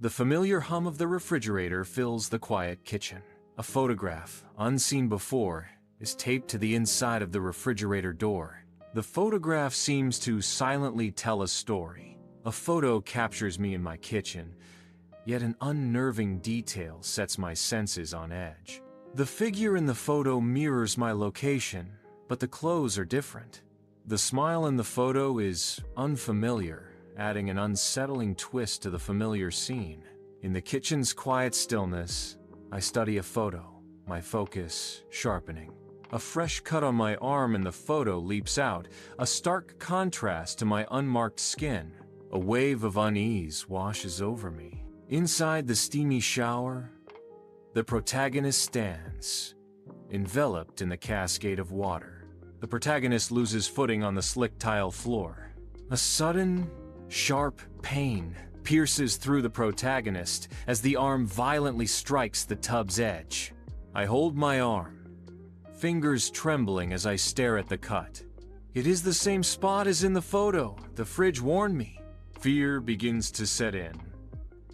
The familiar hum of the refrigerator fills the quiet kitchen. A photograph, unseen before, is taped to the inside of the refrigerator door. The photograph seems to silently tell a story. A photo captures me in my kitchen, yet an unnerving detail sets my senses on edge. The figure in the photo mirrors my location, but the clothes are different. The smile in the photo is unfamiliar, adding an unsettling twist to the familiar scene. In the kitchen's quiet stillness, I study a photo, my focus sharpening. A fresh cut on my arm in the photo leaps out, a stark contrast to my unmarked skin. A wave of unease washes over me. Inside the steamy shower, the protagonist stands, enveloped in the cascade of water. The protagonist loses footing on the slick tile floor. A sudden, sharp pain pierces through the protagonist as the arm violently strikes the tub's edge. I hold my arm, fingers trembling as I stare at the cut. It is the same spot as in the photo. The fridge warned me. Fear begins to set in.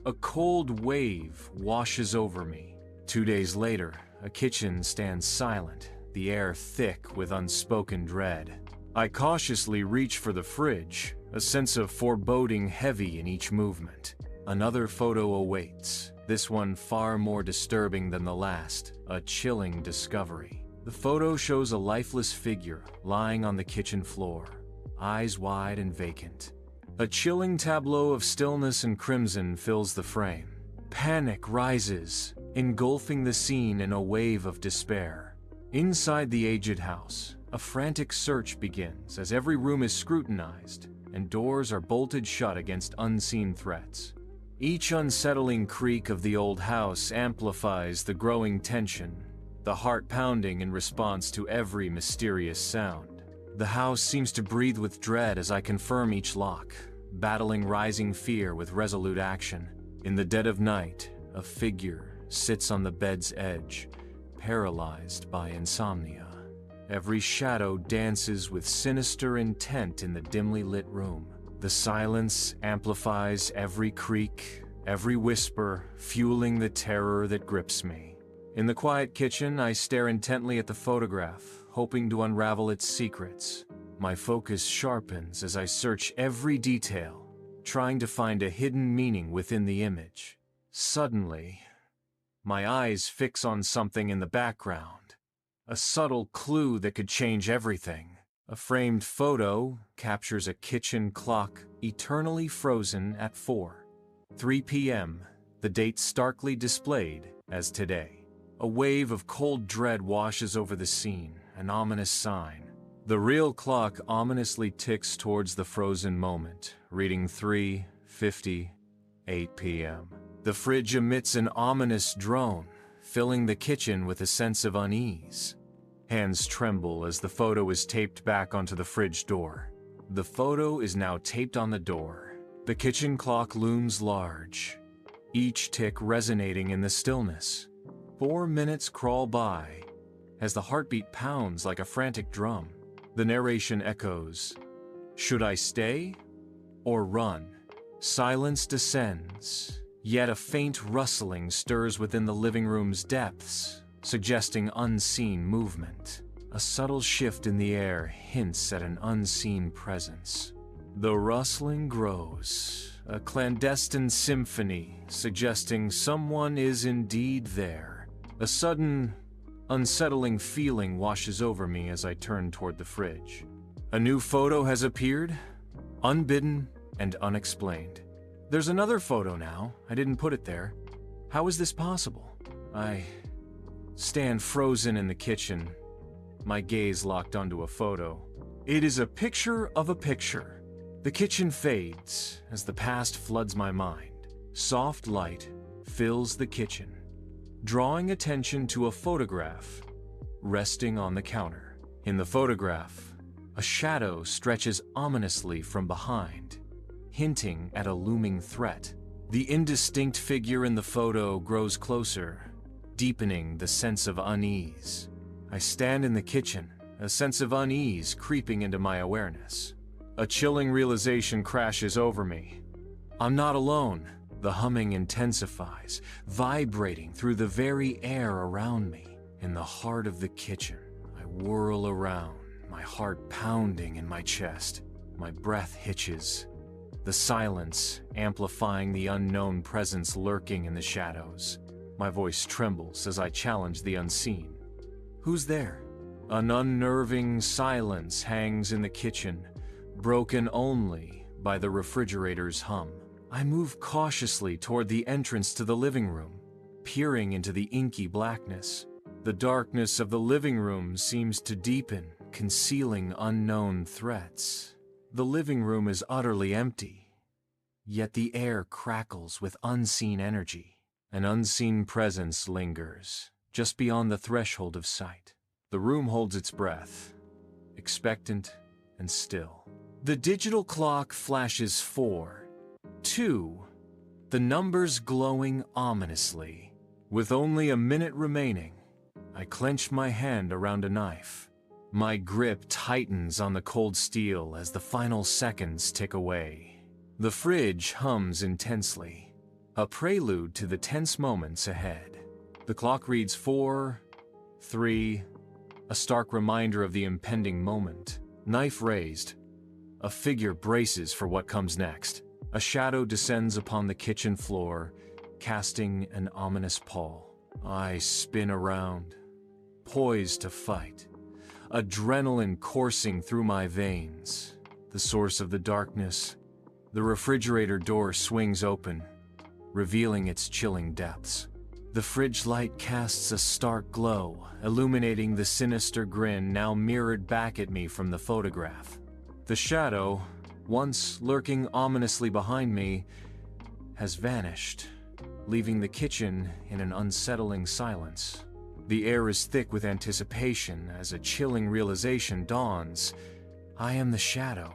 A cold wave washes over me. 2 days later, a kitchen stands silent, the air thick with unspoken dread. I cautiously reach for the fridge, a sense of foreboding heavy in each movement. Another photo awaits, this one far more disturbing than the last, a chilling discovery. The photo shows a lifeless figure lying on the kitchen floor, eyes wide and vacant. A chilling tableau of stillness and crimson fills the frame. Panic rises, engulfing the scene in a wave of despair. Inside the aged house, a frantic search begins as every room is scrutinized and doors are bolted shut against unseen threats. Each unsettling creak of the old house amplifies the growing tension, the heart pounding in response to every mysterious sound. The house seems to breathe with dread as I confirm each lock, battling rising fear with resolute action. In the dead of night, a figure sits on the bed's edge, paralyzed by insomnia. Every shadow dances with sinister intent in the dimly lit room. The silence amplifies every creak, every whisper, fueling the terror that grips me. In the quiet kitchen, I stare intently at the photograph, hoping to unravel its secrets. My focus sharpens as I search every detail, trying to find a hidden meaning within the image. Suddenly, my eyes fix on something in the background, a subtle clue that could change everything. A framed photo captures a kitchen clock eternally frozen at 4:03 p.m., the date starkly displayed as today. A wave of cold dread washes over the scene, an ominous sign. The real clock ominously ticks towards the frozen moment, reading 3:58 p.m. The fridge emits an ominous drone, filling the kitchen with a sense of unease. Hands tremble as the photo is taped back onto the fridge door. The photo is now taped on the door. The kitchen clock looms large, each tick resonating in the stillness. 4 minutes crawl by as the heartbeat pounds like a frantic drum. The narration echoes, "Should I stay or run?" Silence descends, yet a faint rustling stirs within the living room's depths, suggesting unseen movement. A subtle shift in the air hints at an unseen presence. The rustling grows, a clandestine symphony suggesting someone is indeed there. A sudden, unsettling feeling washes over me as I turn toward the fridge. A new photo has appeared, unbidden and unexplained. There's another photo now. I didn't put it there. How is this possible? I stand frozen in the kitchen, my gaze locked onto a photo. It is a picture of a picture. The kitchen fades as the past floods my mind. Soft light fills the kitchen, drawing attention to a photograph resting on the counter. In the photograph, a shadow stretches ominously from behind, hinting at a looming threat. The indistinct figure in the photo grows closer, deepening the sense of unease. I stand in the kitchen, a sense of unease creeping into my awareness. A chilling realization crashes over me. I'm not alone. The humming intensifies, vibrating through the very air around me. In the heart of the kitchen, I whirl around, my heart pounding in my chest. My breath hitches, the silence amplifying the unknown presence lurking in the shadows. My voice trembles as I challenge the unseen. Who's there? An unnerving silence hangs in the kitchen, broken only by the refrigerator's hum. I move cautiously toward the entrance to the living room, peering into the inky blackness. The darkness of the living room seems to deepen, concealing unknown threats. The living room is utterly empty, yet the air crackles with unseen energy. An unseen presence lingers, just beyond the threshold of sight. The room holds its breath, expectant and still. The digital clock flashes 4, 2, the numbers glowing ominously. With only a minute remaining, I clench my hand around a knife. My grip tightens on the cold steel as the final seconds tick away. The fridge hums intensely, a prelude to the tense moments ahead. The clock reads 4, 3, a stark reminder of the impending moment. Knife raised, a figure braces for what comes next. A shadow descends upon the kitchen floor, casting an ominous pall. I spin around, poised to fight, adrenaline coursing through my veins. The source of the darkness, the refrigerator door swings open, revealing its chilling depths. The fridge light casts a stark glow, illuminating the sinister grin now mirrored back at me from the photograph. The shadow, once lurking ominously behind me, has vanished, leaving the kitchen in an unsettling silence. The air is thick with anticipation as a chilling realization dawns. I am the shadow,